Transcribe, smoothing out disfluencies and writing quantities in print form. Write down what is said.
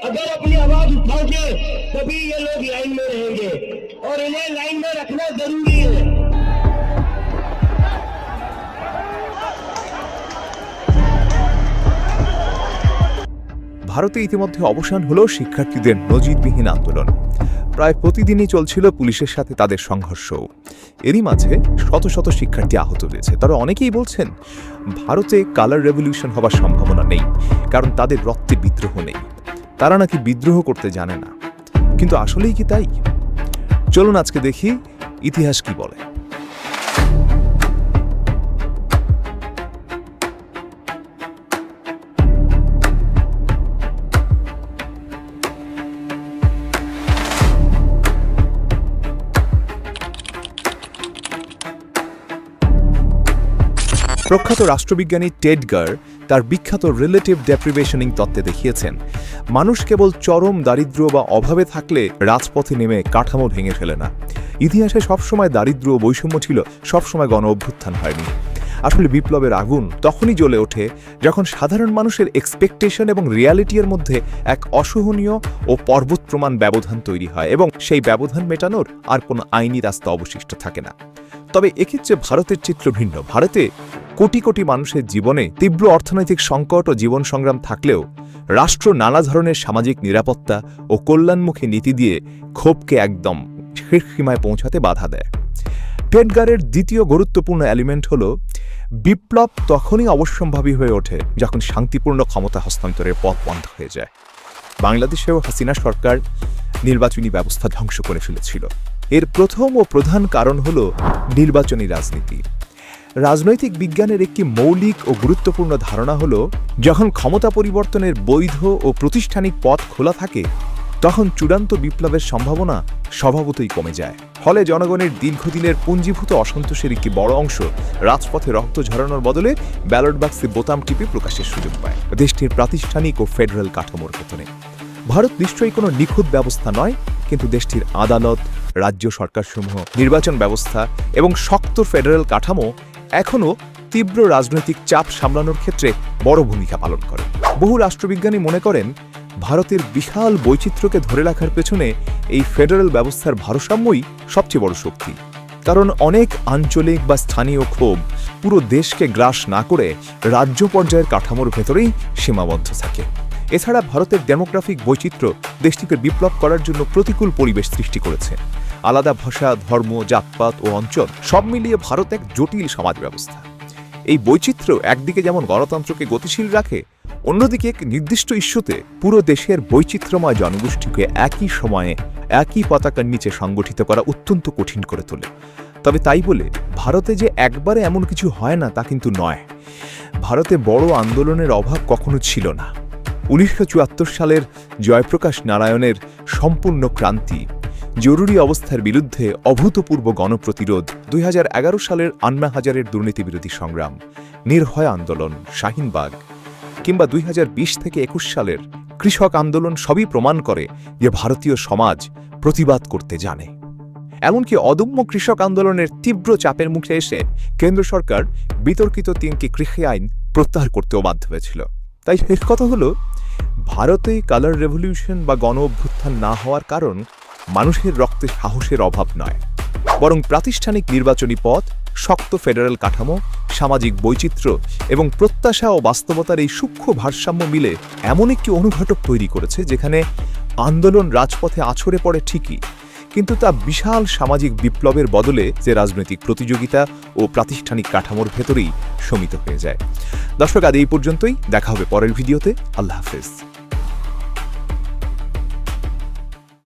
अगर अपनी आवाज उठाओगे तभी ये लोग लाइन में रहेंगे और इन्हें लाइन में रखना जरूरी है। ভারতে ইতিমধ্যে অবসান হলো শিক্ষার্থীদের নজিরবিহীন আন্দোলন। প্রায় প্রতিদিনই চলছিল পুলিশের সাথে তাদের সংঘর্ষ। এরই মাঝে শত শত শিক্ষার্থী আহত হয়েছে। তবে অনেকেই বলছেন ভারতে কালার রেভলিউশন হবার সম্ভাবনা নেই, কারণ তাদের রক্তে বিদ্রোহ নেই। তারা নাকি বিদ্রোহ করতে জানে না। কিন্তু আসলেই কি তাই? চলুন আজকে দেখি ইতিহাস কি বলে। প্রখ্যাত রাষ্ট্রবিজ্ঞানী টেডগার তার বিখ্যাত রিলেটিভ ডেপ্রিভেশনিং তত্ত্বে দেখিয়েছেন, মানুষ কেবল চরম দারিদ্র্য বা অভাবে থাকলে রাজপথে নেমে কাঠামো ভেঙে ফেলে না। ইতিহাসে সবসময় দারিদ্র্য ও বৈষম্য ছিল, সবসময় গণ অভ্যুত্থান হয়নি। আসলে বিপ্লবের আগুন তখনই জ্বলে ওঠে যখন সাধারণ মানুষের এক্সপেকটেশন এবং রিয়ালিটির মধ্যে এক অসহনীয় ও পর্বত প্রমাণ ব্যবধান তৈরি হয় এবং সেই ব্যবধান মেটানোর আর কোনো আইনি রাস্তা অবশিষ্ট থাকে না। তবে এক্ষেত্রে ভারতের চিত্র ভিন্ন। ভারতে কোটি কোটি মানুষের জীবনে তীব্র অর্থনৈতিক সংকট ও জীবন সংগ্রাম থাকলেও রাষ্ট্র নানা ধরনের সামাজিক নিরাপত্তা ও কল্যাণমুখী নীতি দিয়ে ক্ষোভকে একদম শেষ সীমায় পৌঁছাতে বাধা দেয়। টেডগারের দ্বিতীয় গুরুত্বপূর্ণ এলিমেন্ট হল বিপ্লব তখনই অবশ্যম্ভাবী হয়ে ওঠে যখন শান্তিপূর্ণ ক্ষমতা হস্তান্তরের পথ বন্ধ হয়ে যায়। বাংলাদেশেও হাসিনা সরকার নির্বাচনী ব্যবস্থা ধ্বংস করে ফেলেছিল। এর প্রথম ও প্রধান কারণ হল নির্বাচনী রাজনীতি। রাজনৈতিক বিজ্ঞানের একটি মৌলিক ও গুরুত্বপূর্ণ ধারণা হল, যখন ক্ষমতা পরিবর্তনের বৈধ ও প্রাতিষ্ঠানিক পথ খোলা থাকে তখন চূড়ান্ত বিপ্লবের সম্ভাবনা স্বভাবতই কমে যায়। ফলে জনগণের দীর্ঘদিনের পুঞ্জীভূত অসন্তোষের একটি বড় অংশ রাজপথে রক্ত ঝরানোর বদলে ব্যালট বাক্সে বোতাম টিপে প্রকাশের সুযোগ পায় দেশটির প্রাতিষ্ঠানিক ও ফেডারেল কাঠামোর ভেতরে। ভারত নিশ্চয়ই কোনো নিখুঁত ব্যবস্থা নয়, কিন্তু দেশটির আদালত, রাজ্য সরকারসমূহ, নির্বাচন ব্যবস্থা এবং শক্ত ফেডারেল কাঠামো এখনও তীব্র রাজনৈতিক চাপ সামলানোর ক্ষেত্রে বড় ভূমিকা পালন করে। বহু রাষ্ট্রবিজ্ঞানী মনে করেন ভারতের বিশাল বৈচিত্র্যকে ধরে রাখার পেছনে এই ফেডারেল ব্যবস্থার ভারসাম্যই সবচেয়ে বড় শক্তি। কারণ অনেক আঞ্চলিক বা স্থানীয় ক্ষোভ পুরো দেশকে গ্রাস না করে রাজ্য পর্যায়ের কাঠামোর ভেতরেই সীমাবদ্ধ থাকে। এছাড়া ভারতের ডেমোগ্রাফিক বৈচিত্র্য দেশটিকে বিপ্লব করার জন্য প্রতিকূল পরিবেশ সৃষ্টি করেছে। আলাদা ভাষা, ধর্ম, জাতপাত ও অঞ্চল সব মিলিয়ে ভারত এক জটিল সমাজ ব্যবস্থা। এই বৈচিত্র্য একদিকে যেমন গণতন্ত্রকে গতিশীল রাখে, অন্যদিকে এক নির্দিষ্ট ইস্যুতে পুরো দেশের বৈচিত্র্যময় জনগোষ্ঠীকে একই সময়ে একই পতাকার নিচে সংগঠিত করা অত্যন্ত কঠিন করে তোলে। তবে তাই বলে ভারতে যে একবারে এমন কিছু হয় না তা কিন্তু নয়। ভারতে বড় আন্দোলনের অভাব কখনো ছিল না। 1974 সালের জয়প্রকাশ নারায়ণের সম্পূর্ণ ক্রান্তি, জরুরি অবস্থার বিরুদ্ধে অভূতপূর্ব গণপ্রতিরোধ, 2011 সালের আন্না হাজারের দুর্নীতিবিরোধী সংগ্রাম, নির্ভয়া আন্দোলন, শাহিনবাগ কিংবা 2020 থেকে 21 সালের কৃষক আন্দোলন সবই প্রমাণ করে যে ভারতীয় সমাজ প্রতিবাদ করতে জানে। এমনকি অদম্য কৃষক আন্দোলনের তীব্র চাপের মুখে এসে কেন্দ্র সরকার বিতর্কিত 3টি কৃষি আইন প্রত্যাহার করতেও বাধ্য হয়েছিল। তাই শেষ কথা হলো, ভারতে কালার রেভলিউশন বা গণ অভ্যুত্থান না হওয়ার কারণ মানুষের রক্তে সাহসের অভাব নয়, বরং প্রাতিষ্ঠানিক নির্বাচনী পথ, শক্ত ফেডারেল কাঠামো, সামাজিক বৈচিত্র্য এবং প্রত্যাশা ও বাস্তবতার এই সূক্ষ্ম ভারসাম্য মিলে এমন একটি অনুঘটক তৈরি করেছে যেখানে আন্দোলন রাজপথে আছড়ে পড়ে ঠিকই, কিন্তু তা বিশাল সামাজিক বিপ্লবের বদলে যে রাজনৈতিক প্রতিযোগিতা ও প্রাতিষ্ঠানিক কাঠামোর ভেতরেই সীমিত হয়ে যায়। দর্শক, আজ এই পর্যন্তই। দেখা হবে পরের ভিডিওতে। আল্লাহ হাফেজ।